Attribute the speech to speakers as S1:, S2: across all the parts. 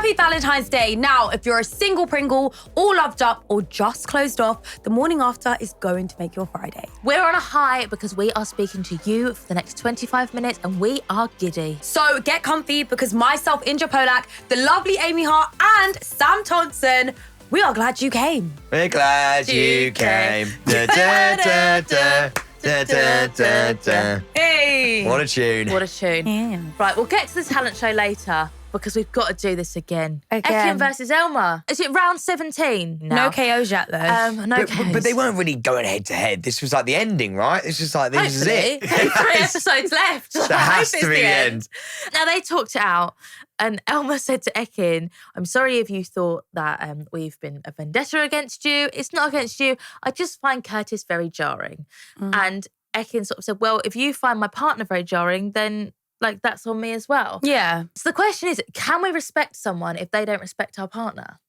S1: Happy Valentine's Day. Now, if you're a single Pringle, all loved up, or just closed off, the morning after is going to make your Friday.
S2: We're on a high because we are speaking to you for the next 25 minutes and we are giddy.
S1: So get comfy because myself, Indiyah Polack, the lovely Amy Hart, and Sam Thompson, we are glad you came.
S3: We're glad you came. Da, da, da, da. Da, da, da, da.
S1: Hey.
S3: What a tune.
S2: What a tune.
S1: Yeah.
S2: Right, we'll get to the talent show later because we've got to do this again.
S1: Again.
S2: Ekin versus Elmer. Is it round 17 now?
S1: No KOs yet, though.
S2: No KOs.
S3: But they weren't really going head to head. This was like the ending, right? This was like, this is it.
S2: Hopefully. 3 episodes left.
S3: That has to be the end.
S2: Now, they talked it out and Elmer said to Ekin, I'm sorry if you thought that we've been a vendetta against you. It's not against you. I just find Curtis very jarring. And Ekin sort of said, well, if you find my partner very jarring, then like that's on me as well.
S1: Yeah.
S2: So the question is, can we respect someone if they don't respect our partner?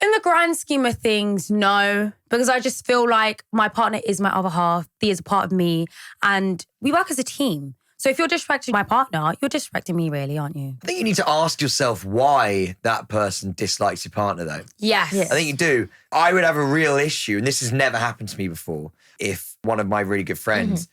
S1: In the grand scheme of things, no. Because I just feel like my partner is my other half. He is a part of me. And we work as a team. So if you're disrespecting my partner, you're disrespecting me really, aren't you?
S3: I think you need to ask yourself why that person dislikes your partner, though.
S1: Yes.
S3: I think you do. I would have a real issue, and this has never happened to me before, if one of my really good friends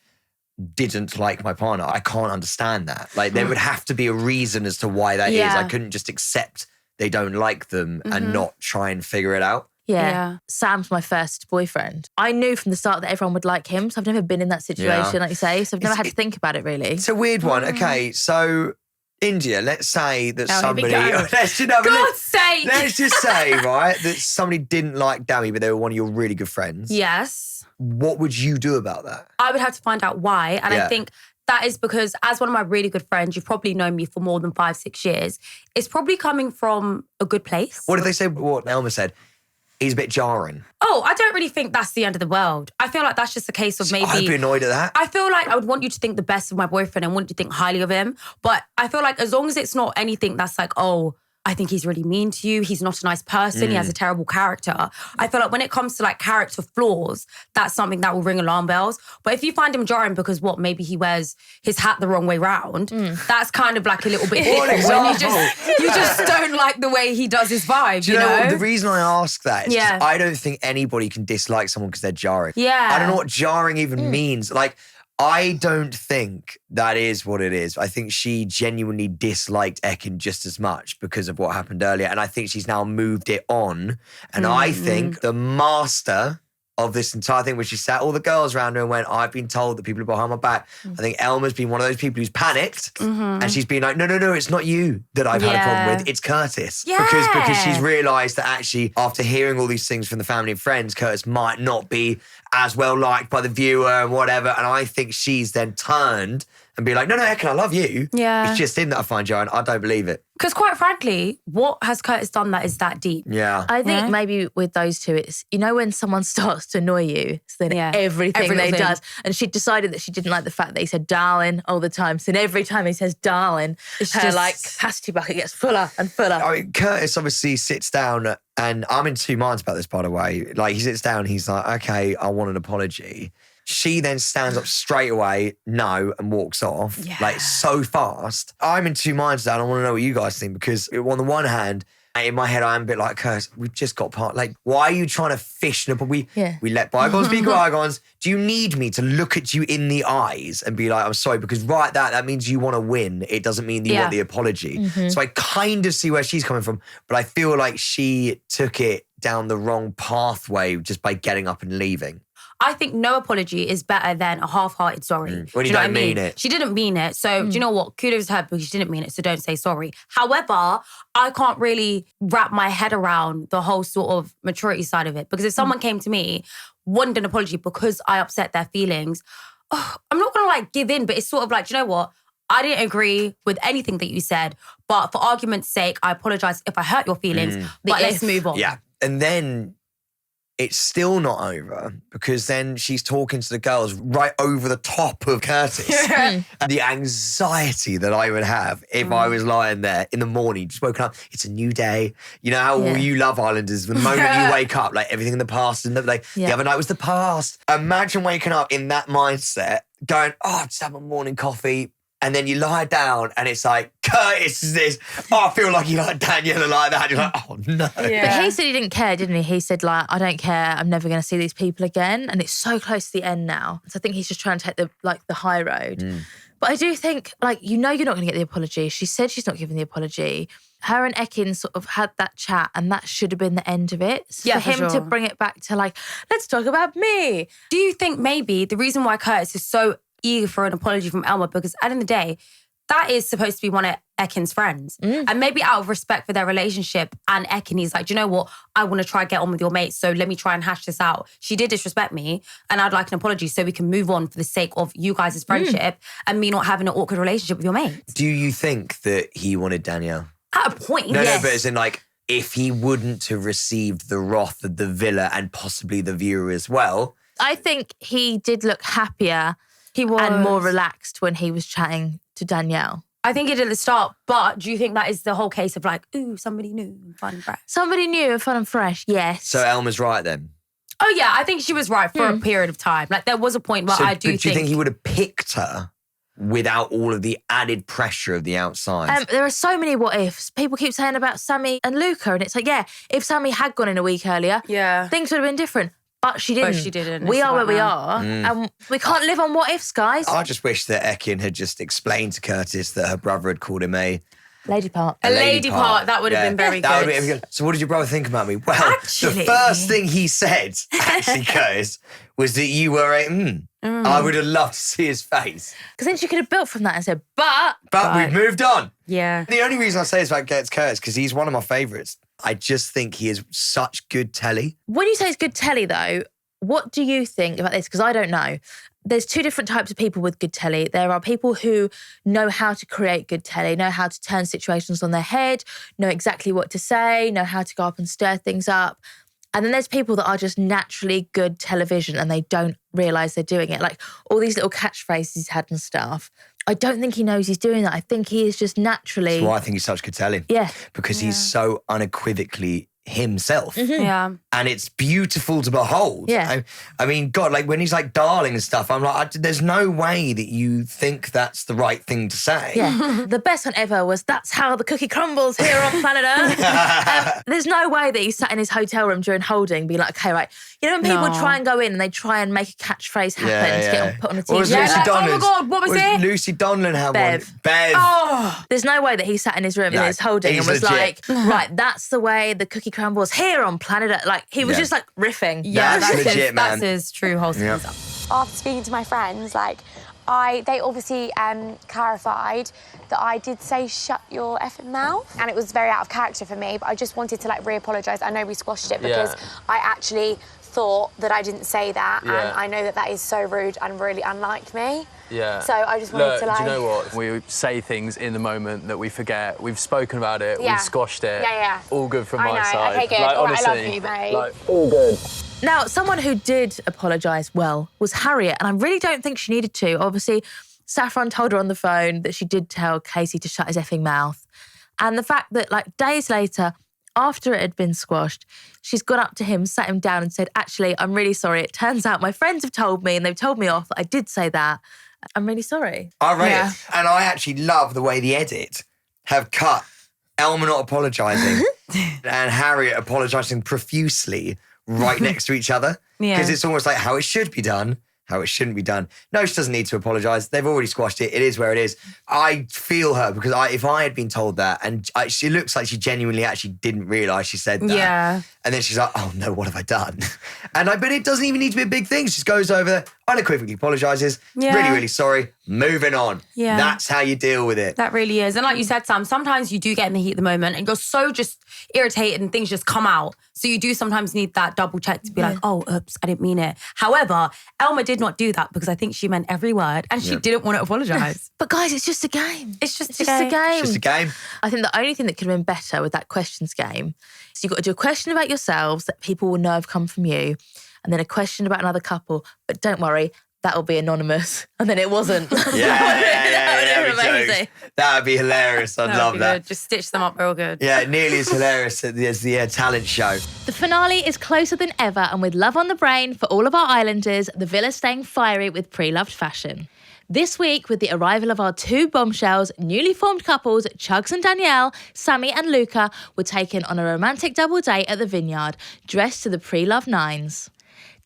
S3: didn't like my partner. I can't understand that. Like, there would have to be a reason as to why that is. I couldn't just accept they don't like them and not try and figure it out.
S2: Yeah. Sam's my first boyfriend. I knew from the start that everyone would like him, so I've never been in that situation, like you say, so I've never had to think about it, really.
S3: It's a weird one. Okay, so Indiyah, let's say that somebody...
S1: God's sake!
S3: Let's just say, right, that somebody didn't like Dami, but they were one of your really good friends.
S1: Yes.
S3: What would you do about that?
S1: I would have to find out why. And I think that is because as one of my really good friends, you've probably known me for more than 5-6 years. It's probably coming from a good place.
S3: What did they say? What Elmer said? He's a bit jarring.
S1: Oh, I don't really think that's the end of the world. I feel like that's just a case of maybe...
S3: I'd be annoyed at that.
S1: I feel like I would want you to think the best of my boyfriend and want you to think highly of him. But I feel like as long as it's not anything that's like, oh, I think he's really mean to you. He's not a nice person. He has a terrible character. I feel like when it comes to like character flaws, that's something that will ring alarm bells. But if you find him jarring because maybe he wears his hat the wrong way round, that's kind of like a little bit different. When you just don't like the way he does his vibe,
S3: Do you know what? The reason I ask that is 'cause I don't think anybody can dislike someone because they're jarring.
S1: Yeah.
S3: I don't know what jarring even means. Like, I don't think that is what it is. I think she genuinely disliked Ekin just as much because of what happened earlier. And I think she's now moved it on. And I think the master of this entire thing, where she sat all the girls around her and went, I've been told that people are behind my back. I think Elma's been one of those people who's panicked. And she's been like, no, it's not you that I've had a problem with. It's Curtis.
S1: Yeah.
S3: Because she's realised that actually after hearing all these things from the family and friends, Curtis might not be as well liked by the viewer and whatever. And I think she's then turned and be like, no, Ekin, I love you.
S1: Yeah.
S3: It's just him that I find jarring. I don't believe it.
S1: Because quite frankly, what has Curtis done that is that deep?
S3: Yeah.
S2: I think maybe with those two, it's, you know, when someone starts to annoy you, so then everything they does. And she decided that she didn't like the fact that he said darling all the time. So every time he says darling, her like capacity bucket gets fuller and fuller.
S3: I mean, Curtis obviously sits down, and I'm in two minds about this, by the way. Like, he sits down, he's like, okay, I want an apology. She then stands up straight away, no, and walks off, like so fast. I'm in two minds now, and I want to know what you guys think, because on the one hand, in my head, I'm a bit like, Curtis, we've just got part. Like, why are you trying to fish? We let bygones be bygones. Do you need me to look at you in the eyes and be like, I'm sorry? Because that means you want to win. It doesn't mean that you want the apology. So I kind of see where she's coming from, but I feel like she took it down the wrong pathway just by getting up and leaving.
S1: I think no apology is better than a half-hearted sorry.
S3: When you don't mean it.
S1: She didn't mean it. So do you know what? Kudos to her because she didn't mean it, so don't say sorry. However, I can't really wrap my head around the whole sort of maturity side of it. Because if someone came to me, wanted an apology because I upset their feelings, I'm not going to like give in, but it's sort of like, do you know what? I didn't agree with anything that you said, but for argument's sake, I apologize if I hurt your feelings, but let's move on.
S3: Yeah. And then it's still not over, because then she's talking to the girls right over the top of Curtis. And the anxiety that I would have if I was lying there in the morning, just woken up, it's a new day. You know how you Love Islanders, the moment you wake up, like everything in the past, and the other night was the past. Imagine waking up in that mindset, going, just have a morning coffee, And then you lie down and it's like, Curtis is this. Oh, I feel like you like Daniela like that. You're like, oh no.
S2: Yeah. But he said he didn't care, didn't he? He said like, I don't care. I'm never going to see these people again. And it's so close to the end now. So I think he's just trying to take the high road. But I do think you're not going to get the apology. She said she's not giving the apology. Her and Ekin sort of had that chat and that should have been the end of it. So for him to bring it back to let's talk about me.
S1: Do you think maybe the reason why Curtis is so eager for an apology from Elma, because at the end of the day, that is supposed to be one of Ekin's friends. And maybe out of respect for their relationship and Ekin, he's like, do you know what? I want to try and get on with your mates, so let me try and hash this out. She did disrespect me and I'd like an apology so we can move on for the sake of you guys' friendship and me not having an awkward relationship with your mates.
S3: Do you think that he wanted Danielle?
S1: At a point,
S3: No,
S1: yes.
S3: but as in if he wouldn't have received the wrath of the villa and possibly the viewer as well.
S2: I think he did look happier.
S1: He was.
S2: And more relaxed when he was chatting to Danielle.
S1: I think he did at the start, but do you think that is the whole case of ooh, somebody new and fun and fresh?
S2: Somebody new and fun and fresh, yes.
S3: So Elma's right then?
S1: Oh yeah, I think she was right for a period of time. There was a point where do
S3: you think he would have picked her without all of the added pressure of the outside?
S2: There are so many what ifs. People keep saying about Sammy and Luca, and it's if Sammy had gone in a week earlier, things would have been different. But she didn't.
S1: But she didn't.
S2: We are where we are. And we can't live on what ifs, guys.
S3: I just wish that Ekin had just explained to Curtis that her brother had called him a
S2: lady part.
S1: A lady part. That would have been very good.
S3: Would have been good. So what did your brother think about me? Well,
S1: actually,
S3: the first thing he said, Curtis, was that you were I would have loved to see his face.
S2: Because then she could have built from that and said, but
S3: we've moved on.
S1: Yeah.
S3: The only reason I say this about Curtis, because he's one of my favourites. I just think he is such good telly.
S2: When you say it's good telly, though, what do you think about this? Because I don't know. There's two different types of people with good telly. There are people who know how to create good telly, know how to turn situations on their head, know exactly what to say, know how to go up and stir things up. And then there's people that are just naturally good television and they don't realise they're doing it. All these little catchphrases he's had and stuff. I don't think he knows he's doing that. I think he is just naturally...
S3: That's why I think he's such good telly.
S2: Yeah.
S3: Because he's so unequivocally himself.
S1: Yeah.
S3: And it's beautiful to behold.
S2: Yeah.
S3: I mean, God, when he's darling and stuff, I'm there's no way that you think that's the right thing to say.
S2: Yeah. The best one ever was, that's how the cookie crumbles here on planet Earth. There's no way that he sat in his hotel room during holding being like, okay, right. You know when people try and go in and they try and make a catchphrase happen to get put on a TV?
S3: Lucy
S1: oh my God, what was it?
S3: Lucy Donlan had
S2: Bev.
S3: one. Bev.
S1: Oh.
S2: There's no way that he sat in his room in his holding and was
S3: legit.
S2: right, that's the way the cookie crumbles here on planet Earth. He was just riffing.
S1: Yeah,
S3: That's legit,
S1: that's
S3: man.
S1: his true wholesome
S3: Yep.
S1: stuff.
S4: After speaking to my friends, they obviously clarified that I did say shut your effing mouth, and it was very out of character for me, but I just wanted to re-apologise. I know we squashed it because I actually thought that I didn't say that, and I know that that is so rude and really unlike me.
S5: Yeah.
S4: So I just wanted to
S5: do you know what? We say things in the moment that we forget. We've spoken about it.
S4: Yeah.
S5: We've squashed it.
S4: Yeah.
S5: All good from
S4: I
S5: my
S4: know.
S5: side.
S4: Okay, good. All right,
S5: honestly,
S4: I love you, mate.
S5: all good.
S2: Now, someone who did apologise well was Harriett, and I really don't think she needed to. Obviously, Saffron told her on the phone that she did tell Casey to shut his effing mouth. And the fact that, days later, after it had been squashed, she's gone up to him, sat him down and said, actually, I'm really sorry. It turns out my friends have told me and they've told me off that I did say that. I'm really sorry.
S3: I read it. And I actually love the way the edit have cut Elma not apologising and Harriett apologising profusely right next to each other. Because it's almost like how it should be done, how it shouldn't be done. No, she doesn't need to apologise. They've already squashed it. It is where it is. I feel her because if I had been told that, and she looks like she genuinely actually didn't realise she said that.
S1: Yeah.
S3: And then she's like, oh no, what have I done? But it doesn't even need to be a big thing. She just goes over there, unequivocally apologises, really, really sorry, moving on.
S1: Yeah.
S3: That's how you deal with it.
S1: That really is. And like you said, Sam, sometimes you do get in the heat of the moment and you're so just irritated and things just come out. So you do sometimes need that double check to be like, oh, oops, I didn't mean it. However, Elma did not do that because I think she meant every word and she didn't want to apologise.
S2: But guys, it's just a game.
S1: It's just
S2: a game.
S3: It's just a game.
S2: I think the only thing that could have been better with that questions game is you've got to do a question about yourselves that people will know have come from you, and then a question about another couple. But don't worry, that'll be anonymous. And then it wasn't.
S3: Yeah,
S2: amazing.
S3: That would be hilarious. I'd love that.
S1: Good. Just stitch them up real good.
S3: Yeah, nearly as hilarious as the talent show.
S2: The finale is closer than ever, and with love on the brain for all of our islanders, the villa's staying fiery with pre-loved fashion. This week, with the arrival of our two bombshells, newly formed couples, Chugs and Danielle, Sammy and Luca, were taken on a romantic double date at the Vineyard, dressed to the pre-love nines.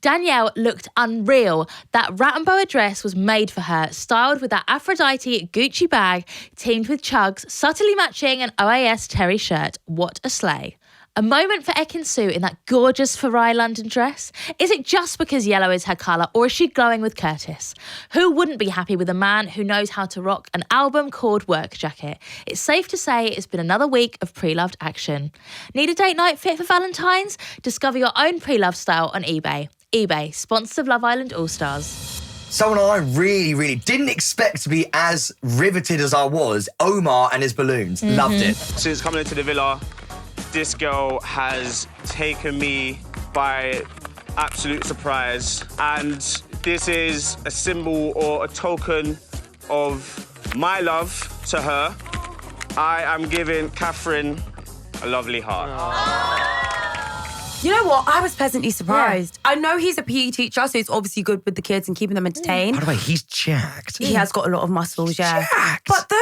S2: Danielle looked unreal. That rat and boa dress was made for her, styled with that Aphrodite Gucci bag, teamed with Chugs, subtly matching an OAS Terry shirt. What a slay. A moment for Ekin-Su in that gorgeous Farai London dress. Is it just because yellow is her colour, or is she glowing with Curtis? Who wouldn't be happy with a man who knows how to rock an album called work jacket? It's safe to say it's been another week of pre-loved action. Need a date night fit for Valentine's? Discover your own pre-love style on eBay. eBay, sponsors of Love Island All-Stars.
S3: Someone I really, really didn't expect to be as riveted as I was, Omar and his balloons. Loved it.
S6: Since coming into the villa, this girl has taken me by absolute surprise. And this is a symbol or a token of my love to her. I am giving Catherine a lovely heart.
S1: You know what? I was pleasantly surprised. Yeah. I know he's a PE teacher, so he's obviously good with the kids and keeping them entertained.
S3: By the way, he's jacked.
S1: He has got a lot of muscles, yeah.
S3: Jacked.
S1: But those,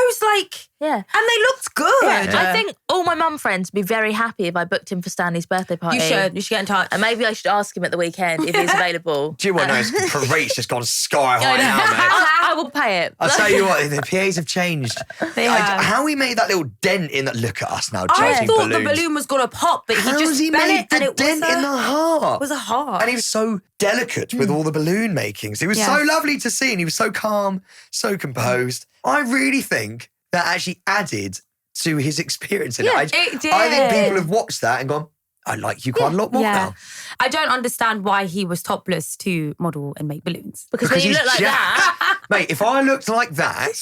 S1: and they looked good.
S2: Yeah. I think all my mum friends would be very happy if I booked him for Stanley's birthday party.
S1: You should get in touch.
S2: And maybe I should ask him at the weekend if he's available.
S3: Do you want to know? His parade's just gone sky high now, mate.
S2: I will pay it.
S3: I'll tell you what, the PAs have changed.
S1: They have.
S3: How he made that little dent in that. Look at us now,
S1: I
S3: changing
S1: thought
S3: balloons.
S1: the balloon was going to pop, but
S3: How
S1: he just
S3: he
S1: fell
S3: made
S1: it
S3: the
S1: and it
S3: dent in the heart.
S1: It was a heart.
S3: And he was so delicate with all the balloon makings. It was so lovely to see, and he was so calm, so composed. I really think that actually added to his experience in it.
S1: It did.
S3: I think people have watched that and gone, I like you quite a lot more now.
S1: I don't understand why he was topless to model and make balloons.
S2: Because when you
S3: he's
S2: look like that...
S3: Mate, if I looked like that,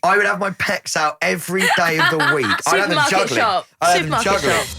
S3: I would have my pecs out every day of the week. I'd have them juggling.
S2: Shop.
S3: I'd have them
S2: Supermarket
S3: juggling.
S2: shop.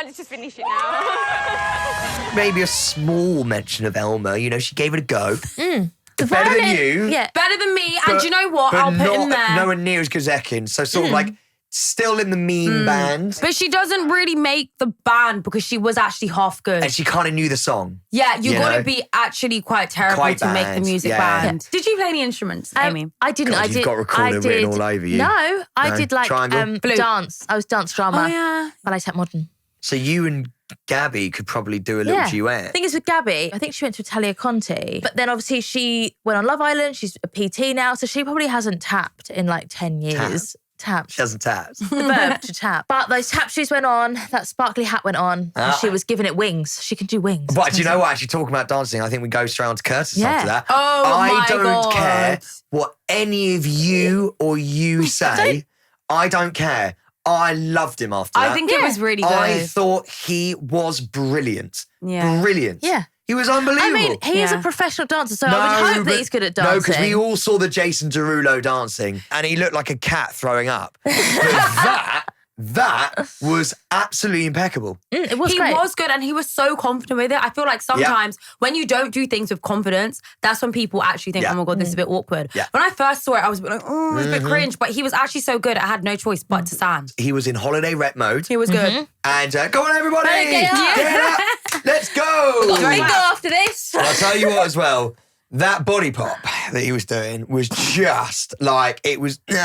S4: Let's just finish it now.
S3: Maybe a small mention of Elma. You know, she gave it a go.
S2: The
S3: Better
S2: violin,
S3: than you.
S2: Yeah.
S1: Better than me. And do you know what? I'll put him there.
S3: Nowhere near as good as Ekin. So sort of like still in the mean band.
S1: But she doesn't really make the band because she was actually half good.
S3: And she kind of knew the song.
S1: Yeah, you got to be actually quite terrible
S3: Quite
S1: to make the
S3: bad,
S1: music
S3: yeah.
S1: band. Did you play any instruments, Amy?
S2: I didn't.
S3: God,
S2: I
S3: you've
S2: did.
S3: got recording written all over you.
S2: No, I
S3: No?
S2: did like
S3: Triangle?
S2: dance. I was dance drama.
S1: Oh, yeah.
S2: Ballet Tech Modern.
S3: So you and Gabby could probably do a little duet.
S2: I think it's with Gabby. I think she went to Italia Conti. But then obviously she went on Love Island. She's a PT now. So she probably hasn't tapped in like 10 years. Tapped.
S3: She hasn't tapped.
S2: The verb to tap. But those tap shoes went on. That sparkly hat went on. And she was giving it wings. She can do wings.
S3: But do you know what? Actually, talking about dancing, I think we go straight on to Curtis after that.
S1: Oh,
S3: I
S1: my
S3: don't
S1: God.
S3: care what any of you or you say. I don't care. I loved him after that.
S1: I think it was really good.
S3: I thought he was brilliant.
S1: Yeah.
S3: Brilliant.
S2: Yeah.
S3: He was unbelievable.
S2: I mean, he is a professional dancer, so I would hope that he's good at dancing.
S3: No, because we all saw the Jason Derulo dancing, and he looked like a cat throwing up. But that was absolutely impeccable.
S2: It was
S1: He
S2: great.
S1: was good and he was so confident with it. I feel like sometimes when you don't do things with confidence, that's when people actually think, oh my God, this is a bit awkward.
S3: Yeah.
S1: When I first saw it, I was a bit like, oh, it was a bit cringe. But he was actually so good, I had no choice but to stand.
S3: He was in holiday rep mode.
S1: He was good.
S3: And go on, everybody!
S2: Get up.
S3: Get up! Let's go!
S2: Bingo after this.
S3: And I'll tell you what as well, that body pop that he was doing was just like, it was, do you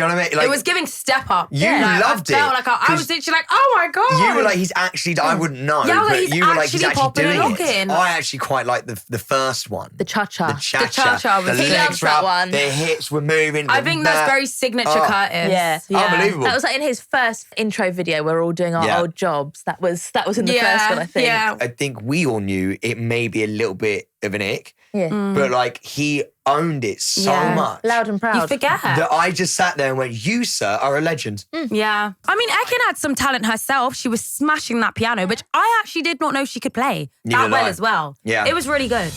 S3: know what I mean? Like,
S1: It was giving step up.
S3: You loved it.
S1: I felt like I was literally like, oh my God.
S3: you were like, he's actually, I wouldn't know,
S1: Yeah, I was like,
S3: but
S1: he's
S3: you were like, he's
S1: actually
S3: actually
S1: popping and
S3: doing
S1: locking.
S3: it. I actually quite liked the first one.
S2: The cha-cha.
S3: The cha-cha.
S1: cha-cha was
S3: the
S1: good.
S3: legs
S2: He loves
S3: were
S2: that
S3: up,
S2: one.
S3: the hips were moving.
S1: I think that's very signature Curtis.
S2: Yeah.
S3: Unbelievable.
S2: That was like in his first intro video. We're all doing our old jobs. That was in the first one, I think.
S1: Yeah.
S3: I think we all knew it may be a little bit of an ick,
S2: Yeah.
S3: but like he owned it so much.
S2: Loud and proud.
S1: You forget.
S3: That I just sat there and went, you, sir, are a legend.
S1: Yeah. I mean, Ekin had some talent herself. She was smashing that piano, which I actually did not know she could play
S3: Neither
S1: that
S3: did
S1: well
S3: I.
S1: as well.
S3: Yeah.
S1: It was really good.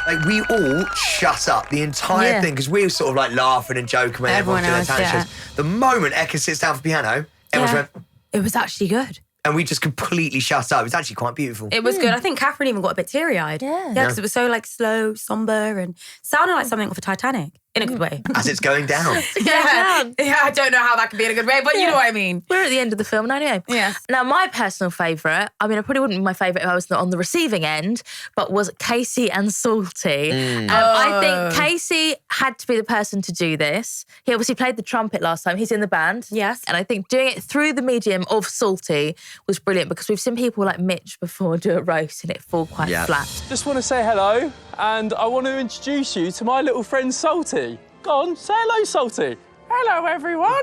S3: Like, we all shut up the entire thing because we were sort of like laughing and joking when everyone was doing their
S1: Everyone
S3: talent
S1: else,
S3: shows. The moment Ekin sits down for piano, Everyone went,
S1: It was actually good.
S3: and we just completely shut up. It was actually quite beautiful.
S1: It was good. I think Catherine even got a bit teary-eyed.
S2: Yeah.
S1: Because it was so like slow, somber, and sounded like something off a Titanic in a good way.
S3: As it's going down.
S1: Yeah, I don't know how that could be in a good way, but you know what I mean.
S2: We're at the end of the film now anyway.
S1: Yes.
S2: Now, my personal favourite, I mean, I probably wouldn't be my favourite if I was not on the receiving end, but was Casey and Salty. I think Casey had to be the person to do this. He obviously played the trumpet last time. He's in the band.
S1: Yes.
S2: And I think doing it through the medium of Salty was brilliant because we've seen people like Mitch before do a roast and it fall quite flat.
S5: Just want to say hello, and I want to introduce you to my little friend Salty. Go on, say hello, Salty. Hello, everyone.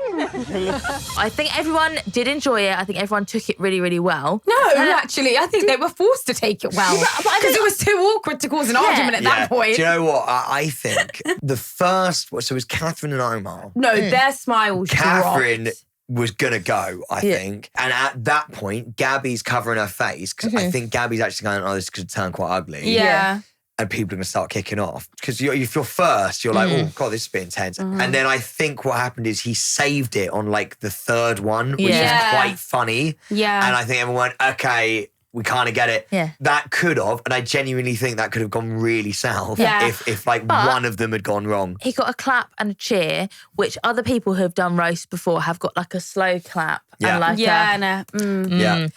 S2: I think everyone did enjoy it. I think everyone took it really, really well.
S1: No, actually, I think they were forced to take it well. Because it was too awkward to cause an argument at that point.
S3: Do you know what? I think the first, so it was Catherine and Omar.
S1: No, their smiles
S3: Catherine
S1: dropped.
S3: was going to go, I think. And at that point, Gabby's covering her face because I think Gabby's actually going, oh, this could turn quite ugly.
S1: Yeah.
S3: And people are going to start kicking off. Because if you're first, you're like, oh, God, this is a bit intense. And then I think what happened is he saved it on like the third one, which is quite funny.
S1: Yeah.
S3: And I think everyone went, okay, we kind of get it.
S2: Yeah.
S3: That could have, and I genuinely think that could have gone really south if like one of them had gone wrong.
S2: He got a clap and a cheer, which other people who have done roast before have got like a slow clap and like
S3: Yeah.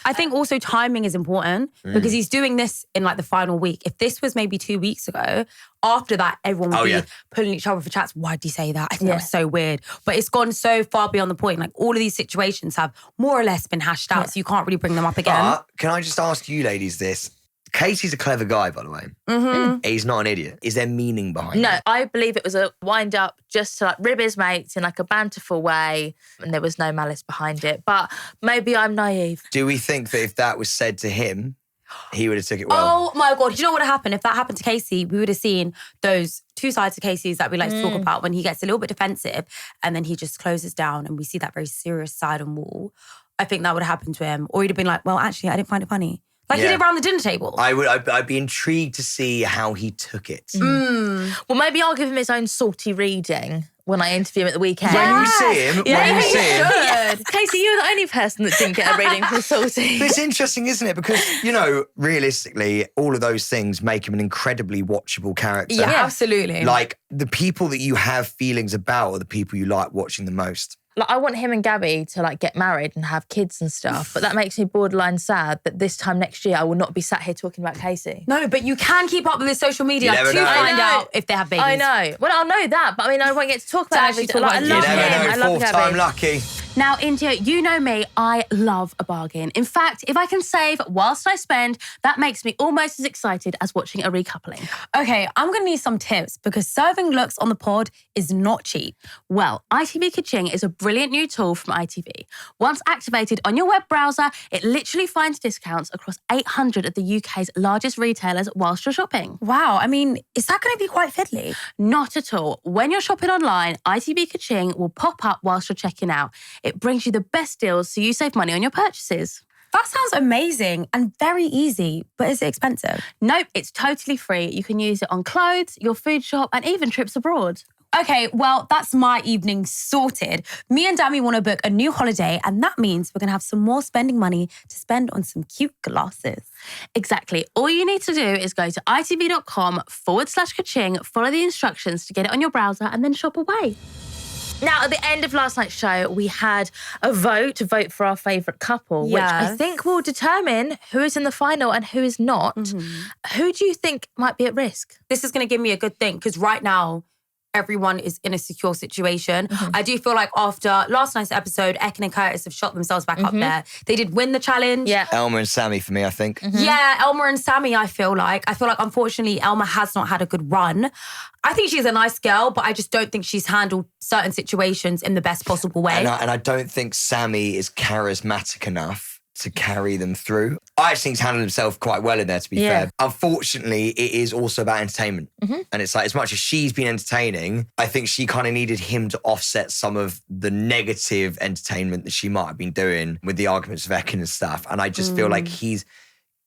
S1: I think also timing is important because he's doing this in like the final week. If this was maybe 2 weeks ago, after that, everyone would be pulling each other for chats. Why did he say that? I think that was so weird. But it's gone so far beyond the point. Like all of these situations have more or less been hashed out, so you can't really bring them up again.
S3: But can I just ask you ladies this? Casey's a clever guy, by the way. He's not an idiot. Is there meaning behind
S2: No,
S3: it?
S2: I believe it was a wind-up just to like rib his mates in like a banterful way and there was no malice behind it. But maybe I'm naive.
S3: Do we think that if that was said to him, he would have took it well?
S1: Oh my God. Do you know what would have happened? If that happened to Casey, we would have seen those two sides of Casey's that we like to talk about when he gets a little bit defensive and then he just closes down and we see that very serious side and wall. I think that would have happened to him. Or he'd have been like, well, actually, I didn't find it funny. Like he did around the dinner table.
S3: I'd be intrigued to see how he took it.
S2: Well, maybe I'll give him his own salty reading when I interview him at the weekend.
S3: When you see him,
S2: Casey, you're the only person that didn't get a reading from Salty.
S3: But it's interesting, isn't it? Because, you know, realistically, all of those things make him an incredibly watchable character.
S1: Yeah, absolutely.
S3: Like, the people that you have feelings about are the people you like watching the most.
S2: Like, I want him and Gabby to like get married and have kids and stuff, but that makes me borderline sad that this time next year I will not be sat here talking about Casey.
S1: No, but you can keep up with his social media to
S3: never know.
S1: find out if they have babies.
S2: I know. Well, I'll know that, but I mean, I won't get to talk about
S1: actually
S2: everything.
S1: talk
S2: Like, I
S1: about
S2: love
S3: You never
S2: him.
S3: know,
S2: I love
S3: fourth
S2: Gabby.
S3: time lucky.
S2: Now, Indiyah, you know me, I love a bargain. In fact, if I can save whilst I spend, that makes me almost as excited as watching a recoupling.
S1: Okay, I'm going to need some tips because serving looks on the pod is not cheap.
S2: Well, ITV Kaching is a brilliant new tool from ITV. Once activated on your web browser, it literally finds discounts across 800 of the UK's largest retailers whilst you're shopping.
S1: Wow, I mean, is that going to be quite fiddly?
S2: Not at all. When you're shopping online, ITV Kaching will pop up whilst you're checking out. It brings you the best deals so you save money on your purchases.
S1: That sounds amazing and very easy, but is it expensive?
S2: Nope, it's totally free. You can use it on clothes, your food shop, and even trips abroad.
S1: Okay, well, that's my evening sorted. Me and Dami want to book a new holiday, and that means we're going to have some more spending money to spend on some cute glasses.
S2: Exactly. All you need to do is go to itv.com/kaching, follow the instructions to get it on your browser, and then shop away. Now, at the end of last night's show, we had a vote to vote for our favourite couple, which I think will determine who is in the final and who is not. Who do you think might be at risk?
S1: This is going to give me a good thing because right now, everyone is in a secure situation. I do feel like after last night's episode, Ekin and Curtis have shot themselves back up there. They did win the challenge.
S2: Yeah.
S3: Elma and Sammy for me, I think.
S1: Yeah, Elma and Sammy, I feel like. Unfortunately, Elma has not had a good run. I think she's a nice girl, but I just don't think she's handled certain situations in the best possible way.
S3: And I don't think Sammy is charismatic enough to carry them through. I actually think he's handled himself quite well in there, to be fair. Unfortunately, it is also about entertainment. And it's like, as much as she's been entertaining, I think she kind of needed him to offset some of the negative entertainment that she might have been doing with the arguments of Ekin and stuff. And I just feel like he's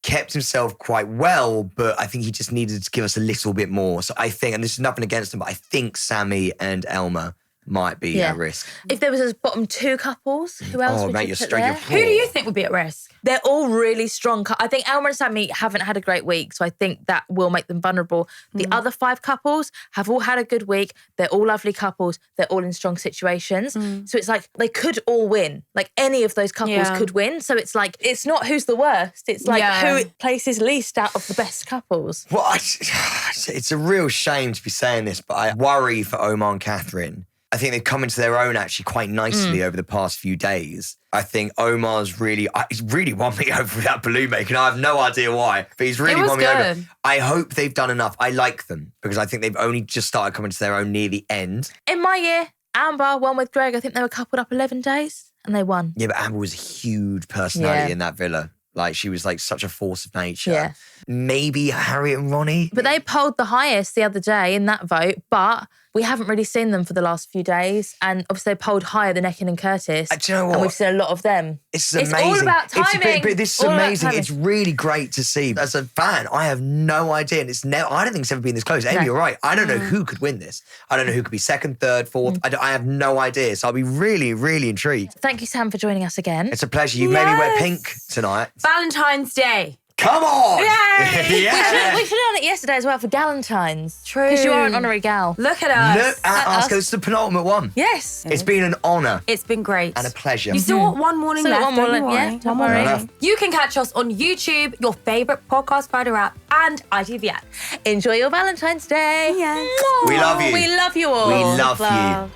S3: kept himself quite well, but I think he just needed to give us a little bit more. So I think, and this is nothing against him, but I think Sammy and Elma might be at risk.
S2: If there was a bottom 2 couples, who else would you put there?
S1: Who do you think would be at risk?
S2: They're all really strong. I think Elmer and Sammy haven't had a great week, so I think that will make them vulnerable. The other 5 couples have all had a good week. They're all lovely couples. They're all in strong situations. So it's like they could all win. Like any of those couples could win. So it's like, it's not who's the worst. It's like who places least out of the best couples.
S3: Well, it's a real shame to be saying this, but I worry for Omar and Catherine. I think they've come into their own actually quite nicely over the past few days. I think Omar's he's really won me over with that balloon making. I have no idea why, but he's really won me over. I hope they've done enough. I like them because I think they've only just started coming to their own near the end.
S2: In my year, Amber won with Greg. I think they were coupled up 11 days and they won.
S3: Yeah, but Amber was a huge personality in that villa. Like, she was like such a force of nature. Yeah. Maybe Harriett and Ronnie.
S2: But they polled the highest the other day in that vote, but we haven't really seen them for the last few days. And obviously they polled higher than Ekin and Curtis.
S3: Do you know what?
S2: And we've seen a lot of them.
S3: It's amazing.
S2: It's all about timing.
S3: But this is amazing. It's really great to see. As a fan, I have no idea. And I don't think it's ever been this close. Amy, you're right. I don't know who could win this. I don't know who could be second, third, fourth. I have no idea. So I'll be really, really intrigued.
S2: Thank you, Sam, for joining us again.
S3: It's a pleasure. You made me wear pink tonight.
S1: Valentine's Day.
S3: Come on!
S1: Yay!
S3: Yeah.
S2: We should have done it yesterday as well for Galentine's.
S1: True.
S2: Because you are an honorary gal.
S1: Look at us.
S3: Look at us. It's the penultimate one.
S2: Yes.
S3: It's been an honour.
S1: It's been great.
S3: And a pleasure.
S1: You still want one morning left.
S2: One more left.
S1: Don't worry. You can catch us on YouTube, your favourite podcast provider app, and ITV app.
S2: Enjoy your Valentine's Day.
S1: Yeah.
S3: We love you.
S2: We love you all.
S3: We love you.